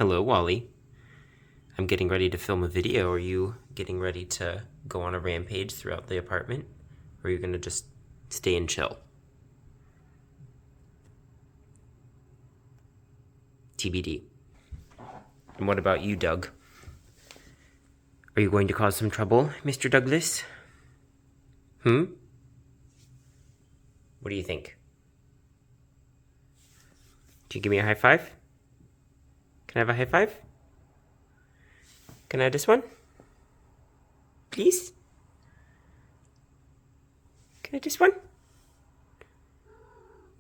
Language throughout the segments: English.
Hello, Wally. I'm getting ready to film a video. Are you getting ready to go on a rampage throughout the apartment? Or are you going to just stay and chill? TBD. And what about you, Doug? Are you going to cause some trouble, Mr. Douglas? What do you think? Can you give me a high five? Can I have a high five? Can I have this one? Please? Can I have this one?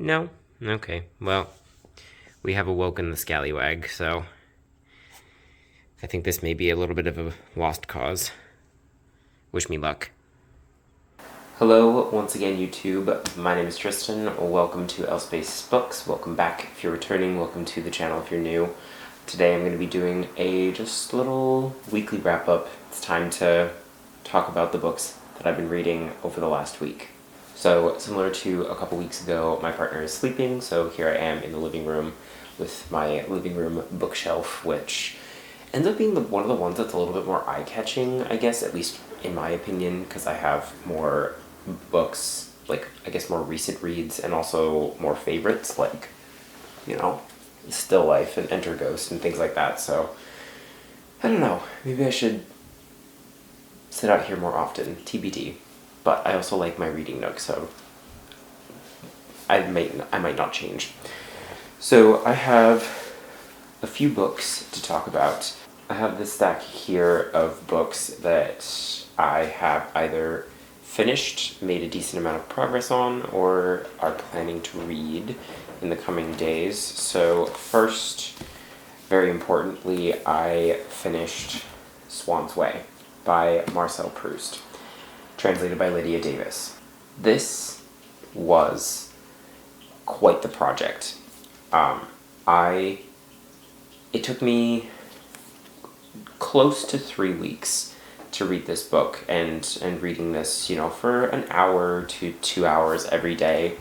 No? Okay, well, we have awoken the scallywag, so I think this may be a little bit of a lost cause. Wish me luck. Hello, once again, YouTube. My name is Tristan. Welcome to Elspace Books. Welcome back if you're returning. Welcome to the channel if you're new. Today I'm going to be doing a just little weekly wrap-up. It's time to talk about the books that I've been reading over the last week. So, similar to a couple weeks ago, my partner is sleeping, so here I am in the living room with my living room bookshelf, which ends up being one of the ones that's a little bit more eye-catching, I guess, at least in my opinion, because I have more books, like, I guess more recent reads, and also more favorites, like, you know, Still Life and Enter Ghost and things like that, so I don't know, maybe I should sit out here more often, TBD, but I also like my reading nook, so I might not change. So I have a few books to talk about. I have this stack here of books that I have either finished, made a decent amount of progress on, or are planning to read in the coming days. So first, very importantly, I finished Swann's Way by Marcel Proust, translated by Lydia Davis. This was quite the project. It took me close to 3 weeks to read this book, and reading this, you know, for an hour to 2 hours every day,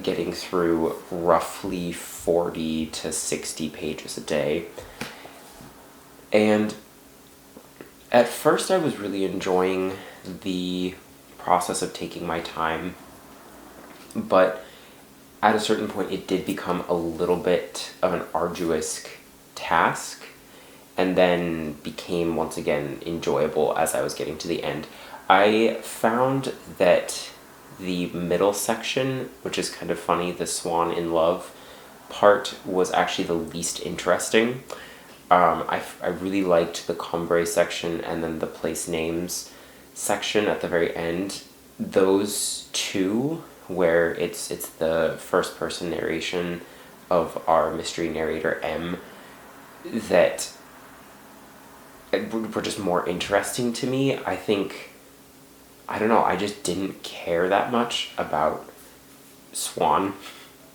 getting through roughly 40 to 60 pages a day. And at first I was really enjoying the process of taking my time, but at a certain point it did become a little bit of an arduous task, and then became once again enjoyable as I was getting to the end. I found that the middle section, which is kind of funny, the Swann in love part, was actually the least interesting. I really liked the Combray section and then the place names section at the very end. Those two, where it's the first person narration of our mystery narrator M, that were just more interesting to me. I think, I don't know, I just didn't care that much about Swann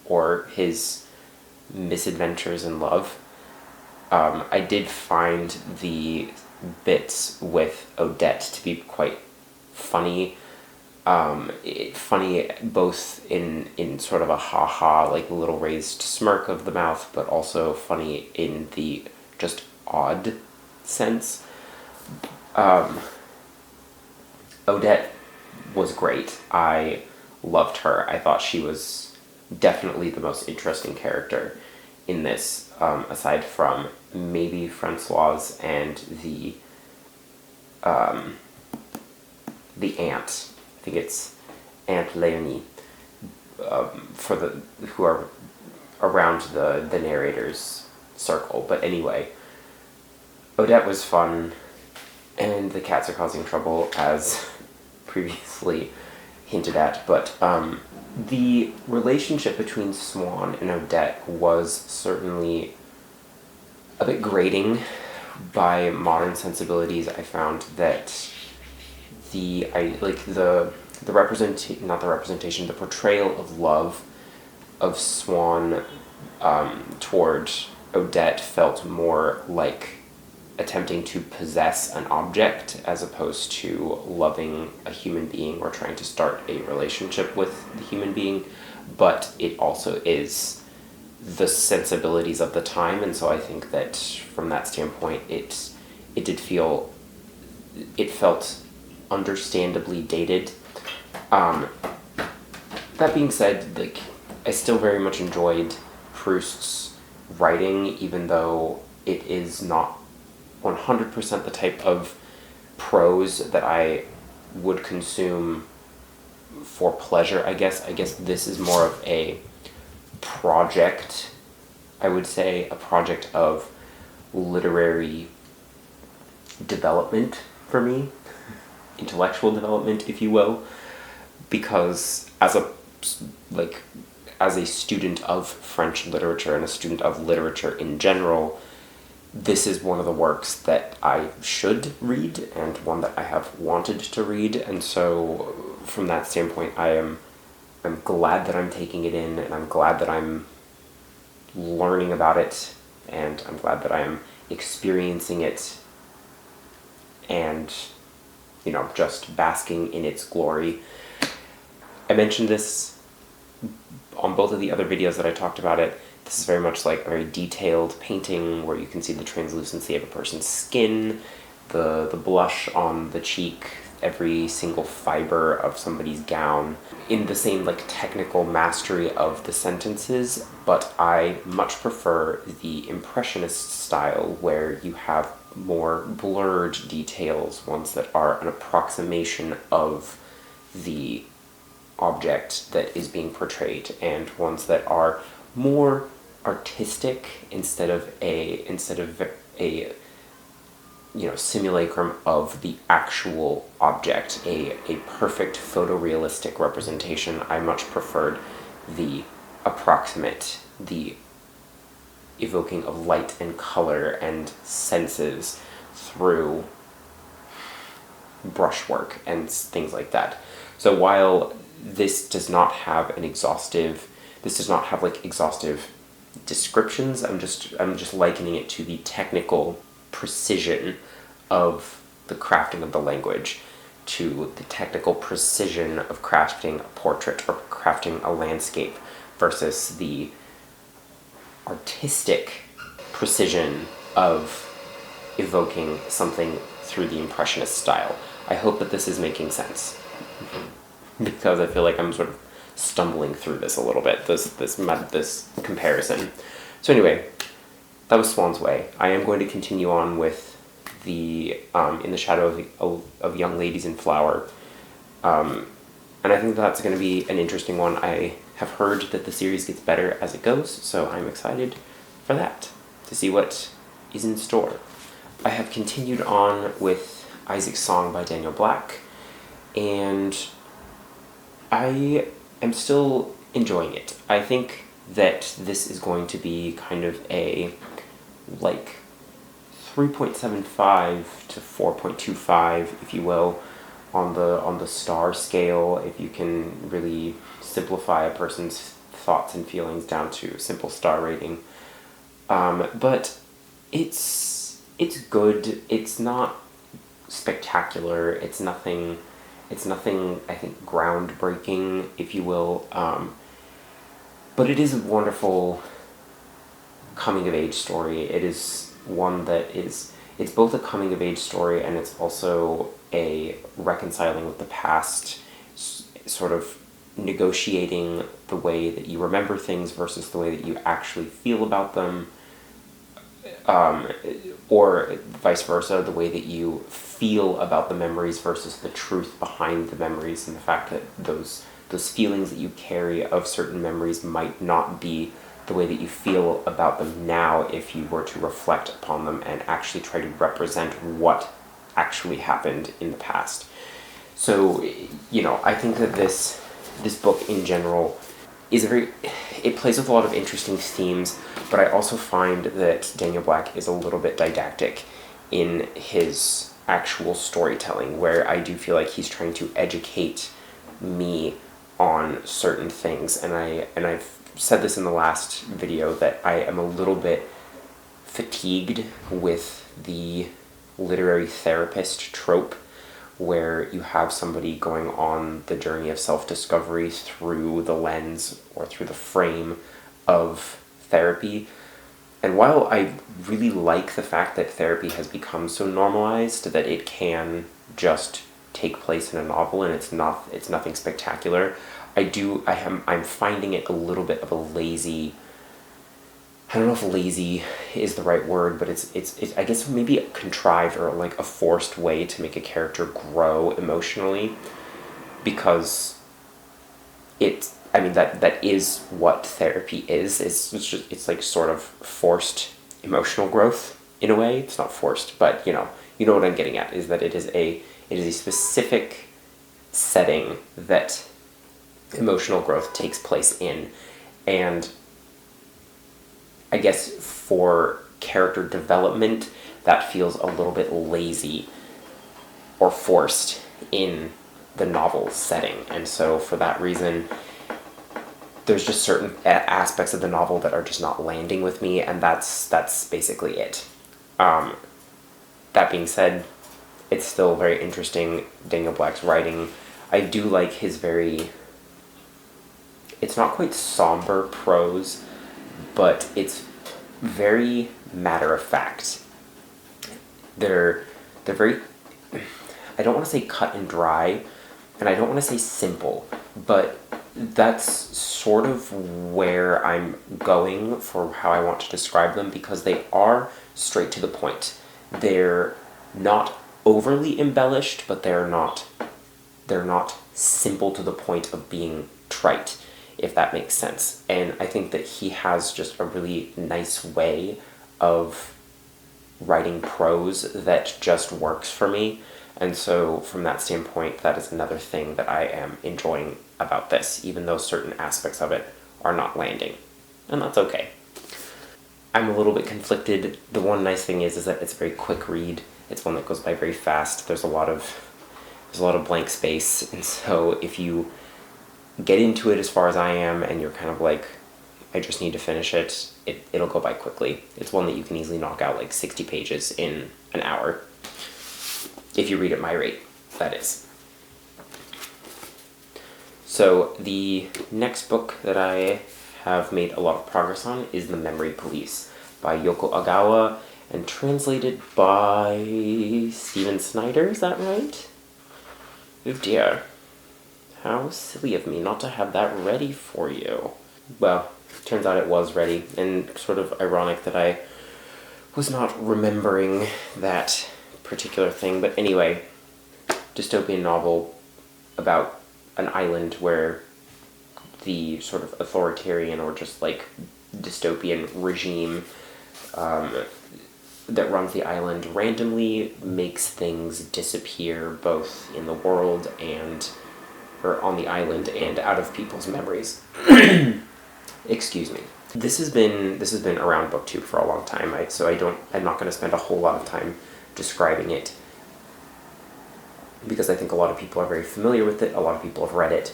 or his misadventures in love. I did find the bits with Odette to be quite funny. Funny both in sort of a ha-ha, like little raised smirk of the mouth, but also funny in the just odd sense. Odette was great. I loved her. I thought she was definitely the most interesting character in this, aside from maybe Francoise and the aunt. I think it's Aunt Leonie, for the who are around the narrator's circle. But anyway, Odette was fun, and the cats are causing trouble, as previously hinted at, but the relationship between Swann and Odette was certainly a bit grating by modern sensibilities. I found that the portrayal of love of Swann toward Odette felt more like attempting to possess an object as opposed to loving a human being or trying to start a relationship with the human being, but it also is the sensibilities of the time, and so I think that from that standpoint, it felt understandably dated. That being said, like, I still very much enjoyed Proust's writing, even though it is not 100% the type of prose that I would consume for pleasure, I guess. I guess this is more of a project, I would say, a project of literary development for me, intellectual development, if you will, because as a student of French literature and a student of literature in general, this is one of the works that I should read and one that I have wanted to read, and so from that standpoint, I'm glad that I'm taking it in, and I'm glad that I'm learning about it, and I'm glad that I am experiencing it and, just basking in its glory. I mentioned this on both of the other videos that I talked about it. This is very much like a very detailed painting where you can see the translucency of a person's skin, the blush on the cheek, every single fiber of somebody's gown, in the same technical mastery of the sentences, but I much prefer the Impressionist style where you have more blurred details, ones that are an approximation of the object that is being portrayed, and ones that are more artistic instead of a simulacrum of the actual object, a perfect photorealistic representation. I much preferred the approximate, the evoking of light and color and senses through brushwork and things like that. So while this does not have exhaustive descriptions, I'm just likening it to the technical precision of the crafting of the language, to the technical precision of crafting a portrait or crafting a landscape versus the artistic precision of evoking something through the Impressionist style. I hope that this is making sense, because I feel like I'm sort of stumbling through this a little bit, this comparison. So anyway, that was Swann's Way. I am going to continue on with the In the Shadow of Young Ladies in Flower, and I think that's going to be an interesting one. I have heard that the series gets better as it goes, so I'm excited for that, to see what is in store. I have continued on with Isaac's Song by Daniel Black, and I am still enjoying it. I think that this is going to be kind of a 3.75 to 4.25, if you will, on the star scale, if you can really simplify a person's thoughts and feelings down to a simple star rating. But it's good. It's not spectacular. It's nothing, I think, groundbreaking, if you will. But it is a wonderful coming-of-age story. It is one that it's both a coming-of-age story and it's also a reconciling with the past, sort of negotiating the way that you remember things versus the way that you actually feel about them, or vice versa, the way that you feel about the memories versus the truth behind the memories, and the fact that those feelings that you carry of certain memories might not be the way that you feel about them now if you were to reflect upon them and actually try to represent what actually happened in the past. So, I think that this book in general is it plays with a lot of interesting themes, but I also find that Daniel Black is a little bit didactic in his actual storytelling, where I do feel like he's trying to educate me on certain things, and I've said this in the last video that I am a little bit fatigued with the literary therapist trope, where you have somebody going on the journey of self-discovery through the lens or through the frame of therapy. And while I really like the fact that therapy has become so normalized that it can just take place in a novel and it's nothing spectacular, I'm finding it a little bit of a lazy, I don't know if lazy is the right word, but it's I guess maybe a contrived or like a forced way to make a character grow emotionally, because that is what therapy is. It's like sort of forced emotional growth in a way. It's not forced, but you know what I'm getting at is that it is a specific setting that emotional growth takes place in, and I guess for character development that feels a little bit lazy or forced in the novel setting. And so for that reason, there's just certain aspects of the novel that are just not landing with me, and that's basically it. That being said, it's still very interesting, Daniel Black's writing. I do like his it's not quite somber prose, but it's very matter of fact. They're very, I don't want to say cut and dry, and I don't want to say simple, but that's sort of where I'm going for how I want to describe them, because they are straight to the point. They're not overly embellished, but they're not simple to the point of being trite, if that makes sense. And I think that he has just a really nice way of writing prose that just works for me. And so from that standpoint, that is another thing that I am enjoying about this, even though certain aspects of it are not landing. And that's okay. I'm a little bit conflicted. The one nice thing is that it's a very quick read. It's one that goes by very fast. There's a lot of blank space, and so if you get into it as far as I am and you're kind of like, I just need to finish it, it'll go by quickly. It's one that you can easily knock out like 60 pages in an hour. If you read at my rate, that is. So the next book that I have made a lot of progress on is The Memory Police by Yoko Ogawa and translated by Snyder, is that right? Oh dear. How silly of me not to have that ready for you. Well, turns out it was ready, and sort of ironic that I was not remembering that particular thing. But anyway, dystopian novel about an island where the sort of authoritarian or just like dystopian regime that runs the island randomly makes things disappear both in the world or on the island and out of people's memories. Excuse me. This has been around booktube for a long time, I'm not going to spend a whole lot of time describing it, because I think a lot of people are very familiar with it, a lot of people have read it,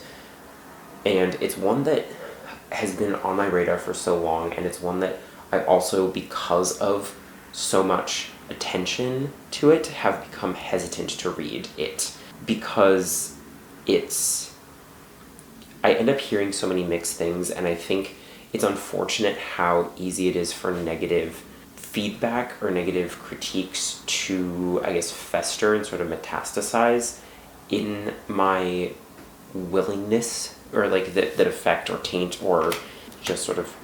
and it's one that has been on my radar for so long, and it's one that I also, because of so much attention to it, have become hesitant to read it, because I end up hearing so many mixed things, and I think it's unfortunate how easy it is for negative feedback or negative critiques to, I guess, fester and sort of metastasize in my willingness, or like that affect or taint or just sort of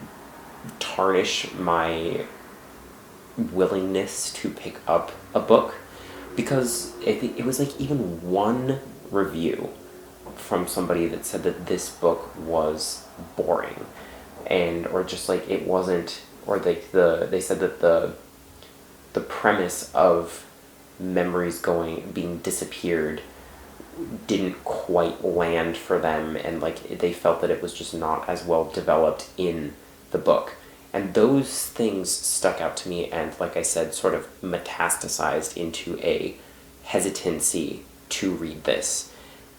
tarnish my willingness to pick up a book, because I think it was like even one review from somebody that said that this book was boring, and or just like it wasn't, or like they said that the premise of memories being disappeared didn't quite land for them, and like they felt that it was just not as well developed in the book. And those things stuck out to me, and like I said, sort of metastasized into a hesitancy to read this,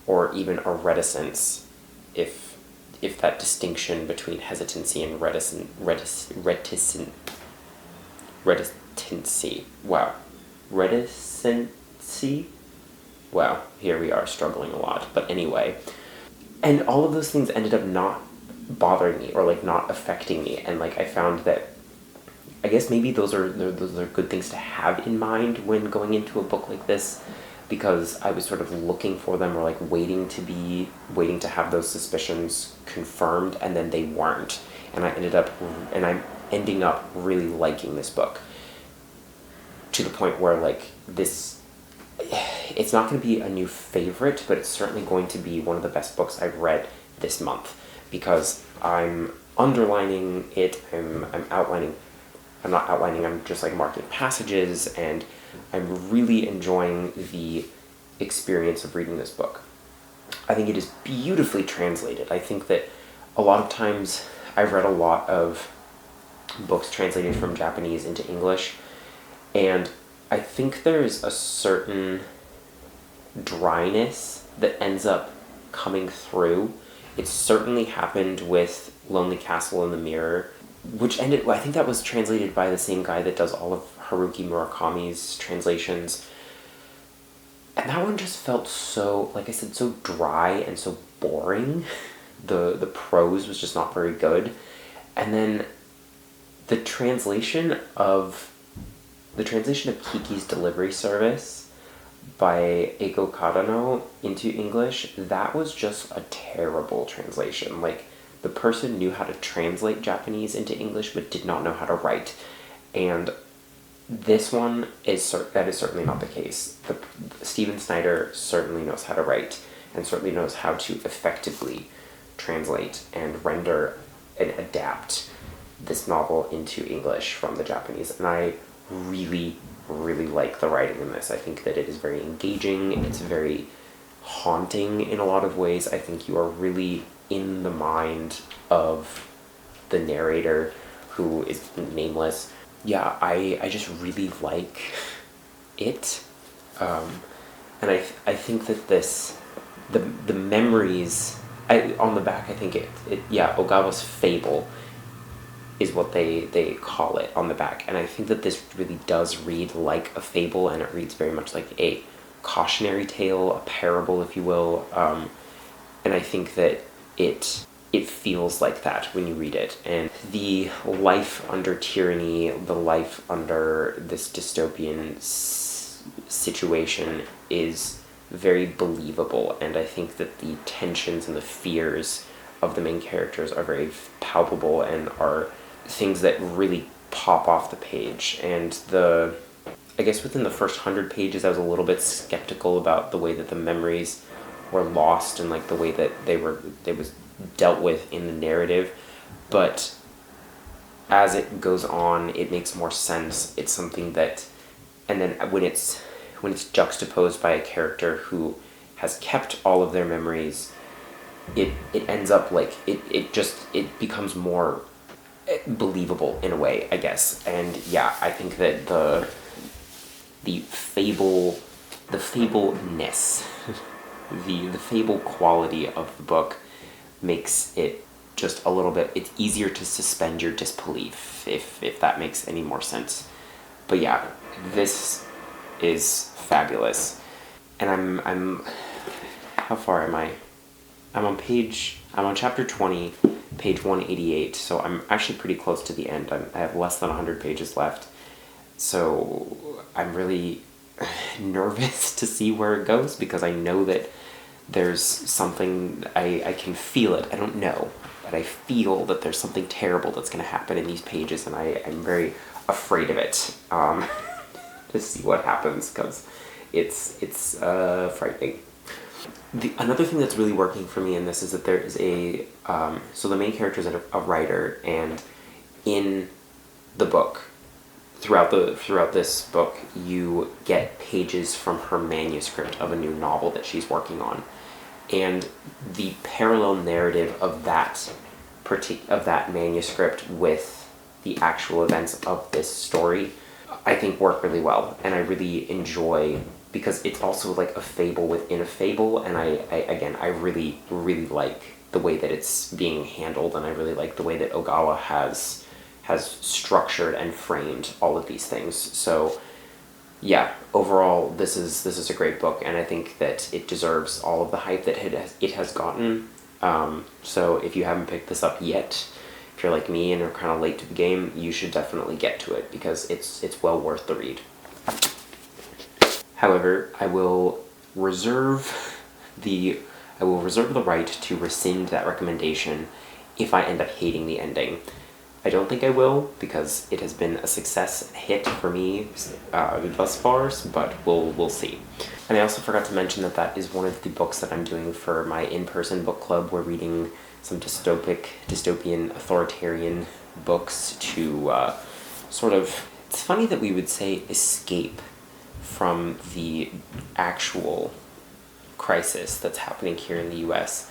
or even a reticence, if that distinction between hesitancy and reticency. Wow. Reticency? Wow, here we are struggling a lot. But anyway. And all of those things ended up not bothering me or like not affecting me. And like I found that, I guess maybe those are good things to have in mind when going into a book like this, because I was sort of looking for them, or like waiting to have those suspicions confirmed, and then they weren't. And I'm ending up really liking this book, to the point where like it's not going to be a new favorite, but it's certainly going to be one of the best books I've read this month, because I'm underlining it, I'm outlining, I'm not outlining, I'm just like marking passages, and I'm really enjoying the experience of reading this book. I think it is beautifully translated. I think that a lot of times I've read a lot of books translated from Japanese into English, and I think there's a certain dryness that ends up coming through. It certainly happened with Lonely Castle in the Mirror, which ended, I think that was translated by the same guy that does all of Haruki Murakami's translations. And that one just felt so, like I said, so dry and so boring. The prose was just not very good. And then the translation of Kiki's Delivery Service by Eiko Kadano into English, that was just a terrible translation. Like, the person knew how to translate Japanese into English but did not know how to write. And this one that is certainly not the case. Stephen Snyder certainly knows how to write, and certainly knows how to effectively translate and render and adapt this novel into English from the Japanese. And I really, really like the writing in this. I think that it is very engaging. It's very haunting in a lot of ways. I think you are really in the mind of the narrator, who is nameless. Yeah, I just really like it. And I think that the memories, on the back, I think Ogawa's Fable is what they call it on the back. And I think that this really does read like a fable, and it reads very much like a cautionary tale, a parable, if you will. And I think that it feels like that when you read it. And the life under tyranny, the life under this dystopian situation is very believable, and I think that the tensions and the fears of the main characters are very palpable and are things that really pop off the page. And I guess within the first 100 pages I was a little bit skeptical about the way that the memories were lost, and like the way that they was dealt with in the narrative, but as it goes on it makes more sense. It's something that, and then when it's juxtaposed by a character who has kept all of their memories, it ends up like it becomes more believable in a way, I guess. And yeah, I think that the fableness, the fable quality of the book makes it just a little bit, it's easier to suspend your disbelief, if that makes any more sense. But yeah, this is fabulous. And I'm how far am I? I'm on chapter 20, page 188, so I'm actually pretty close to the end. I have less than 100 pages left. So I'm really nervous to see where it goes, because I know that there's something, I can feel it. I don't know, but I feel that there's something terrible that's going to happen in these pages, and I'm very afraid of it, to see what happens, because it's frightening. Another thing that's really working for me in this is that there is so the main character is a writer, and in the book, throughout this book, you get pages from her manuscript of a new novel that she's working on. And the parallel narrative of that manuscript with the actual events of this story, I think work really well, and I really enjoy, because it's also like a fable within a fable, and I really, really like the way that it's being handled, and I really like the way that Ogawa has structured and framed all of these things. So yeah, overall, this is a great book, and I think that it deserves all of the hype that it has gotten. So if you haven't picked this up yet, if you're like me and are kind of late to the game, you should definitely get to it because it's well worth the read. However, I will reserve the right to rescind that recommendation if I end up hating the ending. I don't think I will, because it has been a success hit for me thus far, but we'll see. And I also forgot to mention that is one of the books that I'm doing for my in-person book club. We're reading some dystopian, authoritarian books to sort of... It's funny that we would say escape from the actual crisis that's happening here in the US.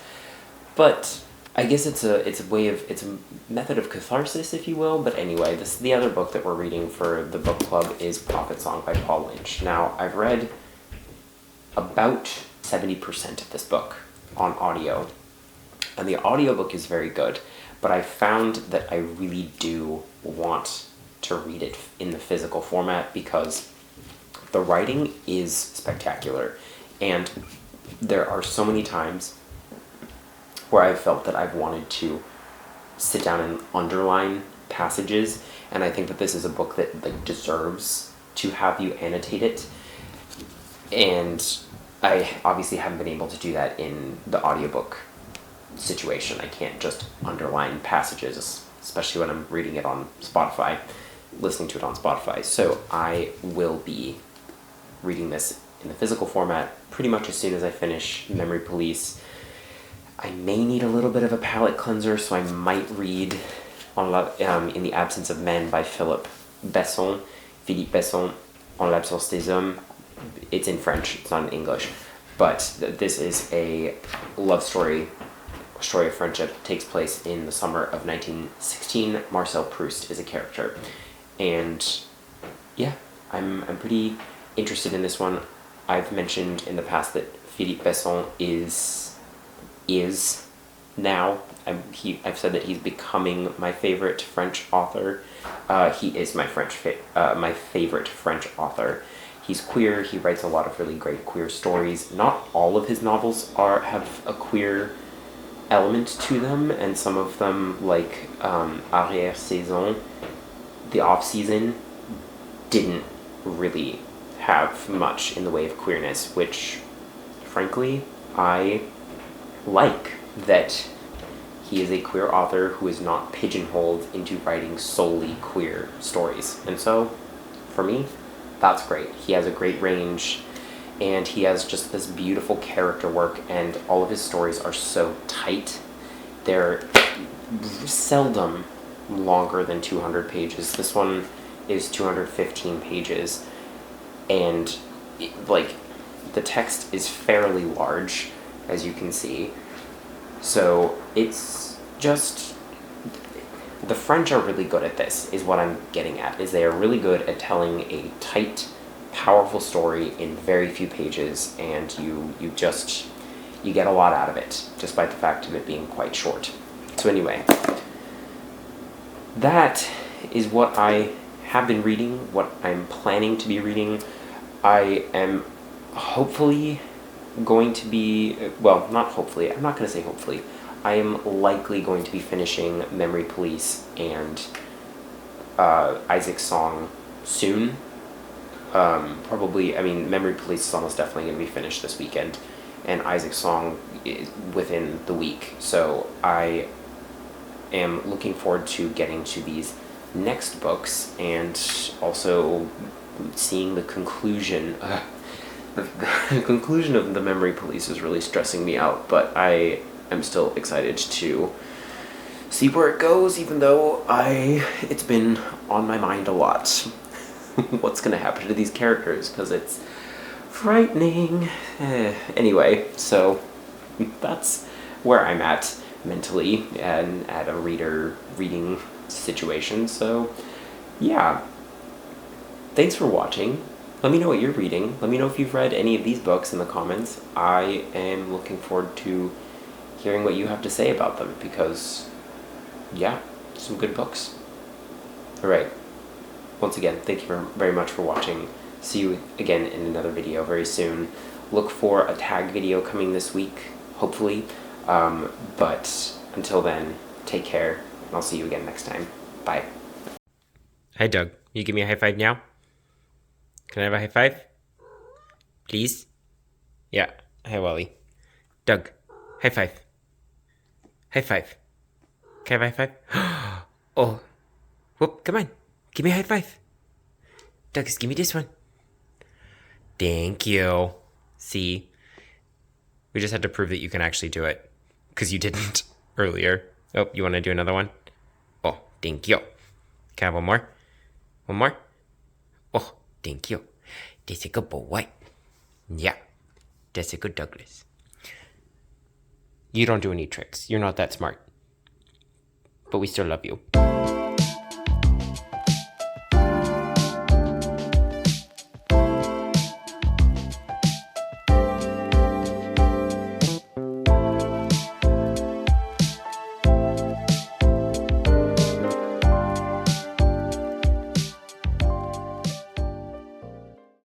But I guess it's a method of catharsis, if you will. But anyway, the other book that we're reading for the book club is Prophet Song by Paul Lynch. Now, I've read about 70% of this book on audio, and the audiobook is very good, but I found that I really do want to read it in the physical format because the writing is spectacular, and there are so many times where I've felt that I've wanted to sit down and underline passages, and I think that this is a book that deserves to have you annotate it, and I obviously haven't been able to do that in the audiobook situation. I can't just underline passages, especially when I'm reading it on Spotify, listening to it on Spotify. So I will be reading this in the physical format pretty much as soon as I finish Memory Police. I may need a little bit of a palate cleanser, so I might read In the Absence of Men by Philippe Besson, En l'absence des hommes. It's in French, it's not in English, but this is a love story of friendship. Takes place in the summer of 1916. Marcel Proust is a character, and yeah, I'm pretty interested in this one. I've mentioned in the past that Philippe Besson is now. I've said that he's becoming my favorite French author. He is my favorite French author. He's queer. He writes a lot of really great queer stories. Not all of his novels have a queer element to them, and some of them, like Arrière-Saison, the off-season, didn't really have much in the way of queerness, which, frankly, I like that he is a queer author who is not pigeonholed into writing solely queer stories. And so, for me, that's great. He has a great range, and he has just this beautiful character work, and all of his stories are so tight. They're seldom longer than 200 pages. This one is 215 pages, and the text is fairly large, as you can see. So it's just, the French are really good at this, is what I'm getting at, is they are really good at telling a tight, powerful story in very few pages, and you get a lot out of it, despite the fact of it being quite short. So anyway, that is what I have been reading, what I'm planning to be reading. I am hopefully going to be, well, not hopefully, I'm not going to say hopefully, I am likely going to be finishing Memory Police and Isaac's Song soon. Probably, I mean, Memory Police is almost definitely going to be finished this weekend, and Isaac's Song is within the week. So I am looking forward to getting to these next books, and also seeing the conclusion. The conclusion of the Memory Police is really stressing me out, but I am still excited to see where it goes, even though it's been on my mind a lot. What's going to happen to these characters, because it's frightening. Anyway, so that's where I'm at mentally and at a reading situation. So yeah, thanks for watching. Let me know what you're reading. Let me know if you've read any of these books in the comments. I am looking forward to hearing what you have to say about them, because yeah, some good books. Alright, once again, thank you very much for watching. See you again in another video very soon. Look for a tag video coming this week, hopefully. But until then, take care, and I'll see you again next time. Bye. Hi, Doug. You give me a high five now? Can I have a high five? Please? Yeah. Hi, Wally. Doug, high five. High five. Can I have a high five? Oh. Whoop, come on. Give me a high five. Doug, just give me this one. Thank you. See? We just had to prove that you can actually do it. Because you didn't earlier. Oh, you want to do another one? Oh, thank you. Can I have one more? One more? Oh, thank you. That's a good boy. Yeah. That's a good Douglas. You don't do any tricks. You're not that smart. But we still love you.